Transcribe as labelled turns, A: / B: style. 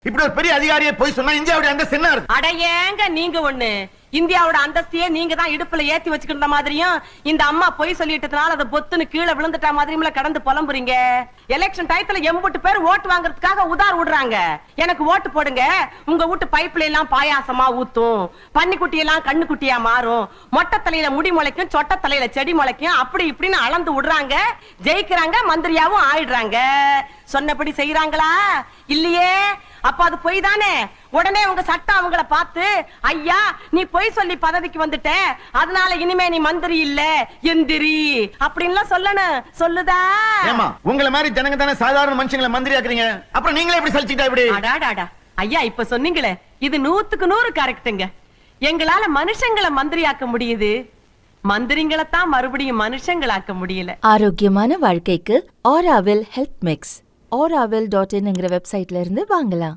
A: இப்படி ஒரு பெரிய அதிகாரியை போய் சொன்னா இந்தியாவுடைய அந்தஸ்து என்ன இருக்கு?
B: அட ஏங்க நீங்க ஒண்ணு இந்தியாவோட அந்தஸ்தையே நீங்க தான் இடுப்புல ஏத்தி வச்சுக்கிட்ட மாதிரியும் இந்த அம்மா பொய் சொல்லிட்டதுனால அதை பொத்துன்னு கீழே விழுந்துட்டா மாதிரியும் கடந்து புலம்புறீங்க. எலெக்ஷன் டயத்துல எம்புட்டு பேர் ஓட்டு வாங்குறதுக்காக உதார் விடுறாங்க. எனக்கு ஓட்டு போடுங்க, உங்க வீட்டு பைப்ல எல்லாம் பாயாசமா ஊத்தும், பன்னிக்குட்டி எல்லாம் கண்ணுக்குட்டியா மாறும், மொட்டை தலையில முடி முளைக்கும், சொட்ட தலையில செடி முளைக்கும், அப்படி இப்படின்னு அளந்து விடுறாங்க. ஜெயிக்கிறாங்க, மந்திரியாவும் ஆயிடுறாங்க. சொன்னபடி செய்யறாங்களா இல்லையே? அப்ப அது பொய் தானே. உடனே உங்க சட்டம் அவங்கள பார்த்து, ஐயா நீ பொய் சொல்லி பதவிக்கு வந்துட்ட, அதனால இனிமே நீ மந்திரி இல்ல எந்திரி அப்படின்லாம் சொல்லணும். சொல்லுதா?
A: ஏமா உங்களை மாதிரி ஜனங்க தானே சாதாரண மனுஷங்களை மந்திரி ஆக்குறீங்க, அப்புறம் நீங்களே எப்படி சலிச்சிட்டா இப்படி?
B: அடாடாடா ஐயா, இப்ப சொன்னீங்களே இது 100க்கு 100 கரெக்ட்டுங்க. எங்களால மனுஷங்களை மந்திரியாக்க முடியுது, மந்திரிங்களை தான் மறுபடியும் மனுஷங்களாக்க முடியல.
C: ஆரோக்கியமான வாழ்க்கைக்கு ஆராவில் ஹெல்த் மிக்ஸ் auravil.in வெப்சைட்ல இருந்து வாங்கலாம்.